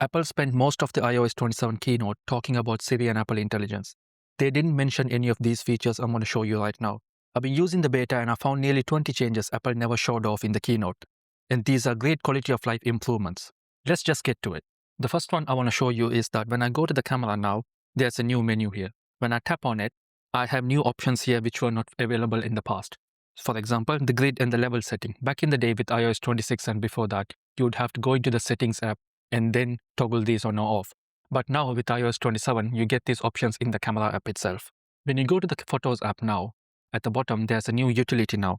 Apple spent most of the iOS 27 keynote talking about Siri and Apple Intelligence. They didn't mention any of these features I'm going to show you right now. I've been using the beta and I found nearly 20 changes Apple never showed off in the keynote. And these are great quality of life improvements. Let's just get to it. The first one I want to show you is that when I go to the camera now, there's a new menu here. When I tap on it, I have new options here which were not available in the past. For example, the grid and the level setting. Back in the day with iOS 26 and before that, you would have to go into the settings app and then toggle these on or off. But now with iOS 27, you get these options in the camera app itself. When you go to the Photos app now, at the bottom, there's a new utility now,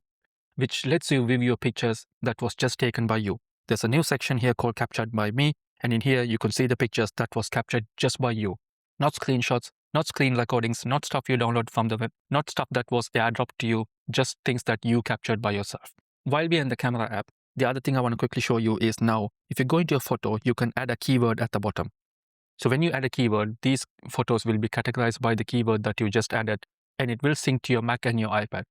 which lets you view your pictures that was just taken by you. There's a new section here called Captured by Me, and in here you can see the pictures that was captured just by you. Not screenshots, not screen recordings, not stuff you download from the web, not stuff that was airdropped to you, just things that you captured by yourself. While we're in the camera app, the other thing I want to quickly show you is now, if you go into your photo, you can add a keyword at the bottom. So when you add a keyword, these photos will be categorized by the keyword that you just added, and it will sync to your Mac and your iPad.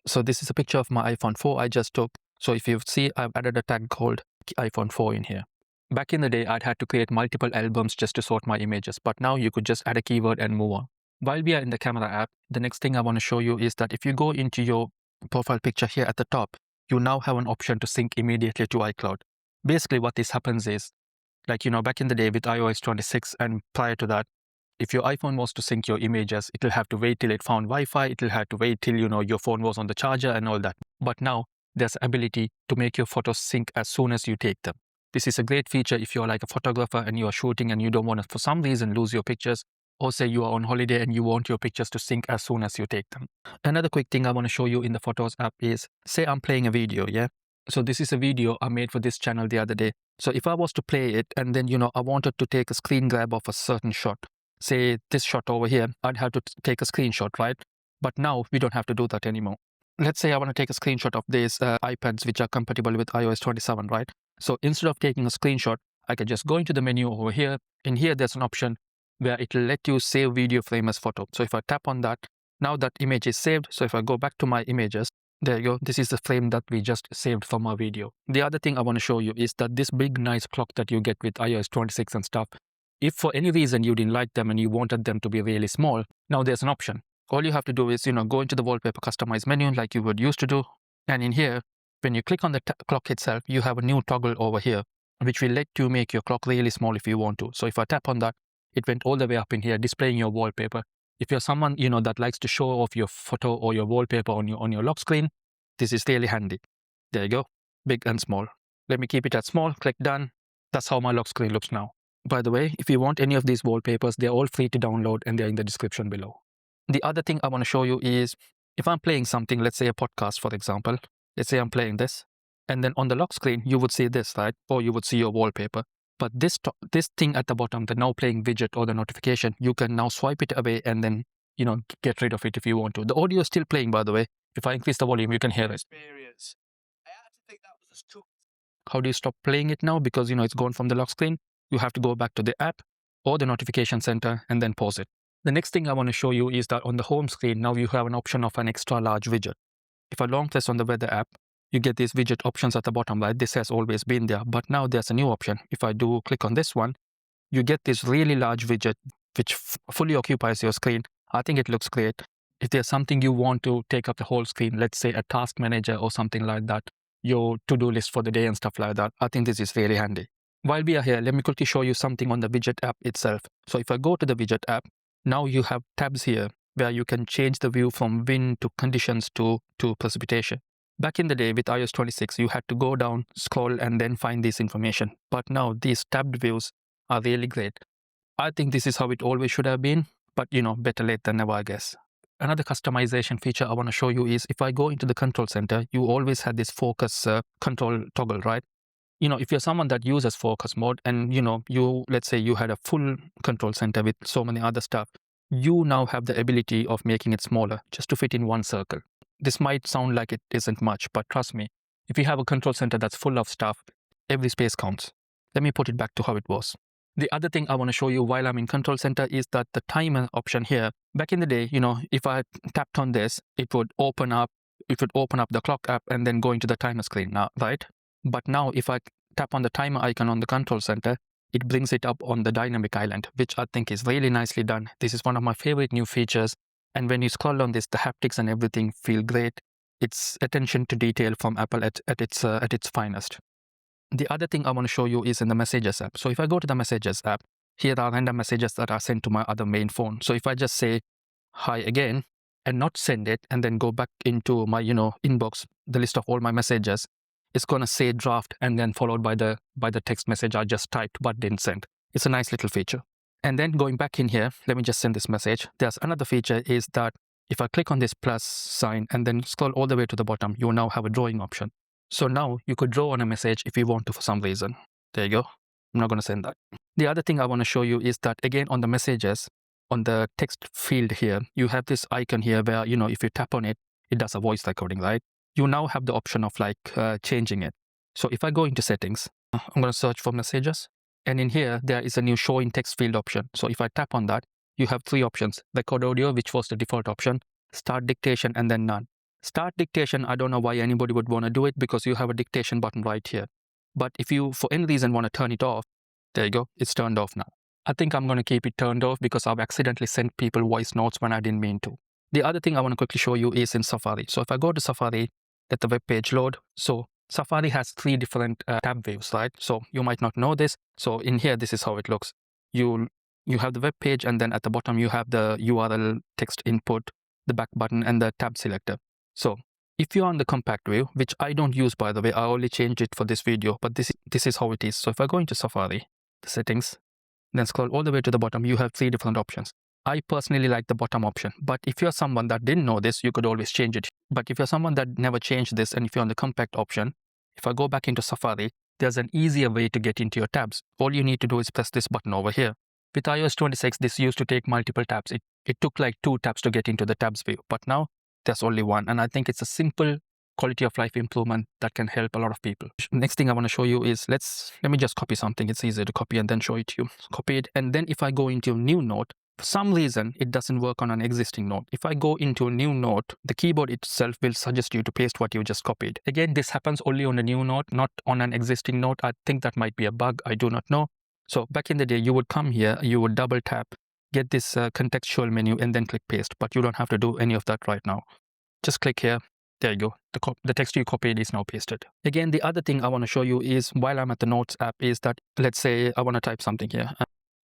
So this is a picture of my iPhone 4 I just took. So if you see, I've added a tag called iPhone 4 in here. Back in the day, I'd had to create multiple albums just to sort my images, but now you could just add a keyword and move on. While we are in the camera app, the next thing I want to show you is that if you go into your profile picture here at the top, you now have an option to sync immediately to iCloud. Basically what this happens is, back in the day with iOS 26 and prior to that, if your iPhone was to sync your images, it'll have to wait till it found Wi-Fi, it'll have to wait till your phone was on the charger and all that. But now there's ability to make your photos sync as soon as you take them. This is a great feature if you're like a photographer and you are shooting and you don't want to, for some reason, lose your pictures, or say you are on holiday and you want your pictures to sync as soon as you take them. Another quick thing I want to show you in the Photos app is, say I'm playing a video, yeah? So this is a video I made for this channel the other day. So if I was to play it and then, I wanted to take a screen grab of a certain shot, say this shot over here, I'd have to take a screenshot, right? But now we don't have to do that anymore. Let's say I want to take a screenshot of these iPads which are compatible with iOS 27, right? So instead of taking a screenshot, I can just go into the menu over here. In here, there's an option where it will let you save video frame as photo. So if I tap on that, now that image is saved. So if I go back to my images, there you go. This is the frame that we just saved from our video. The other thing I want to show you is that this big nice clock that you get with iOS 26 and stuff, if for any reason you didn't like them and you wanted them to be really small, now there's an option. All you have to do is, go into the wallpaper customize menu like you would used to do. And in here, when you click on the clock itself, you have a new toggle over here, which will let you make your clock really small if you want to. So if I tap on that, it went all the way up in here, displaying your wallpaper. If you're someone, that likes to show off your photo or your wallpaper on your lock screen, this is really handy. There you go, big and small. Let me keep it at small, click done. That's how my lock screen looks now. By the way, if you want any of these wallpapers, they're all free to download and they're in the description below. The other thing I want to show you is, if I'm playing something, let's say a podcast, for example, let's say I'm playing this, and then on the lock screen, you would see this, right? Or you would see your wallpaper. But this thing at the bottom, the now playing widget or the notification, you can now swipe it away and then, get rid of it if you want to. The audio is still playing, by the way. If I increase the volume, you can hear it. I had to think that was too. How do you stop playing it now? Because, it's gone from the lock screen. You have to go back to the app or the notification center and then pause it. The next thing I want to show you is that on the home screen, now you have an option of an extra large widget. If I long press on the weather app, you get these widget options at the bottom, right? This has always been there, but now there's a new option. If I do click on this one, you get this really large widget which fully occupies your screen. I think it looks great. If there's something you want to take up the whole screen, let's say a task manager or something like that, your to-do list for the day and stuff like that, I think this is really handy. While we are here, let me quickly show you something on the widget app itself. So if I go to the widget app, now you have tabs here where you can change the view from wind to conditions to precipitation. Back in the day with iOS 26, you had to go down, scroll, and then find this information. But now these tabbed views are really great. I think this is how it always should have been, but better late than never, I guess. Another customization feature I want to show you is, if I go into the control center, you always had this focus control toggle, right? If you're someone that uses focus mode and, let's say you had a full control center with so many other stuff, you now have the ability of making it smaller just to fit in one circle. This might sound like it isn't much, but trust me, if you have a control center that's full of stuff, every space counts. Let me put it back to how it was. The other thing I want to show you while I'm in control center is that the timer option here, back in the day, if I tapped on this, it would open up the clock app and then go into the timer screen now, right? But now if I tap on the timer icon on the control center, it brings it up on the dynamic island, which I think is really nicely done. This is one of my favorite new features. And when you scroll on this, the haptics and everything feel great. It's attention to detail from Apple at its finest. The other thing I want to show you is in the Messages app. So if I go to the Messages app, here are random messages that are sent to my other main phone. So if I just say hi again and not send it and then go back into my inbox, the list of all my messages, it's going to say draft and then followed by the text message I just typed but didn't send. It's a nice little feature. And then going back in here, let me just send this message. There's another feature is that if I click on this plus sign and then scroll all the way to the bottom, you now have a drawing option. So now you could draw on a message if you want to for some reason. There you go. I'm not going to send that. The other thing I want to show you is that again on the messages, on the text field here, you have this icon here where, if you tap on it, it does a voice recording, right? You now have the option of changing it. So if I go into settings, I'm going to search for messages. And in here, there is a new show in text field option. So if I tap on that, you have three options. Record audio, which was the default option, start dictation, and then none. Start dictation, I don't know why anybody would want to do it because you have a dictation button right here. But if you, for any reason, want to turn it off, there you go, it's turned off now. I think I'm going to keep it turned off because I've accidentally sent people voice notes when I didn't mean to. The other thing I want to quickly show you is in Safari. So if I go to Safari, let the web page load. So Safari has three different tab views, right? So you might not know this. So in here, this is how it looks. You have the web page, and then at the bottom, you have the URL text input, the back button, and the tab selector. So if you're on the compact view, which I don't use, by the way, I only changed it for this video, but this is how it is. So if I go into Safari, the settings, then scroll all the way to the bottom, you have three different options. I personally like the bottom option, but if you're someone that didn't know this, you could always change it. But if you're someone that never changed this, and if you're on the compact option, if I go back into Safari, there's an easier way to get into your tabs. All you need to do is press this button over here. With iOS 26, this used to take multiple tabs. It took like 2 tabs to get into the tabs view, but now there's only one. And I think it's a simple quality of life improvement that can help a lot of people. Next thing I want to show you is, let me just copy something. It's easier to copy and then show it to you. Copy it. And then if I go into a new note, for some reason, it doesn't work on an existing note. If I go into a new note, the keyboard itself will suggest you to paste what you just copied. Again, this happens only on a new note, not on an existing note. I think that might be a bug. I do not know. So back in the day, you would come here, you would double tap, get this contextual menu, and then click paste. But you don't have to do any of that right now. Just click here. There you go. The text you copied is now pasted. Again, the other thing I want to show you is, while I'm at the Notes app, is that, let's say I want to type something here.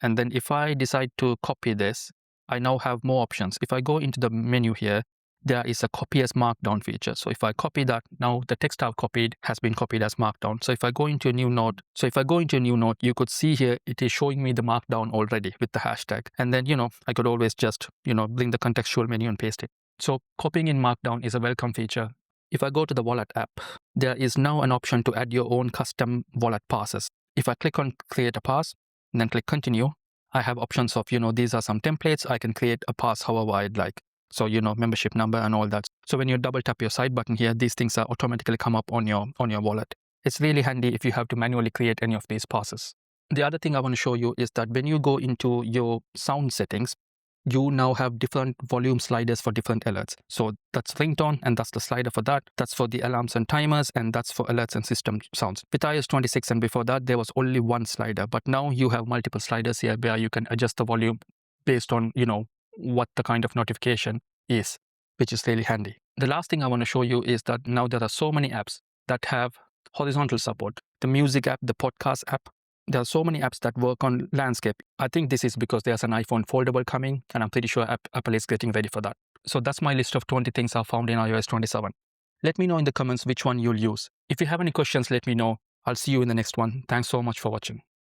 And then if I decide to copy this, I now have more options. If I go into the menu here, there is a copy as markdown feature. So if I copy that, now the text I've copied has been copied as markdown. So if I go into a new note, you could see here, it is showing me the markdown already with the hashtag. And then, I could always just, bring the contextual menu and paste it. So copying in markdown is a welcome feature. If I go to the Wallet app, there is now an option to add your own custom wallet passes. If I click on create a pass, and then click continue, I have options of, these are some templates. I can create a pass however I'd like. So, membership number and all that. So when you double tap your side button here, these things are automatically come up on your wallet. It's really handy if you have to manually create any of these passes. The other thing I want to show you is that when you go into your sound settings, you now have different volume sliders for different alerts. So that's ringtone, and that's the slider for that. That's for the alarms and timers, and that's for alerts and system sounds. With iOS 26 and before that, there was only one slider, but now you have multiple sliders here where you can adjust the volume based on, what the kind of notification is, which is really handy. The last thing I want to show you is that now there are so many apps that have horizontal support. The music app, the podcast app, there are so many apps that work on landscape. I think this is because there's an iPhone foldable coming, and I'm pretty sure Apple is getting ready for that. So that's my list of 20 things I found in iOS 27. Let me know in the comments which one you'll use. If you have any questions, let me know. I'll see you in the next one. Thanks so much for watching.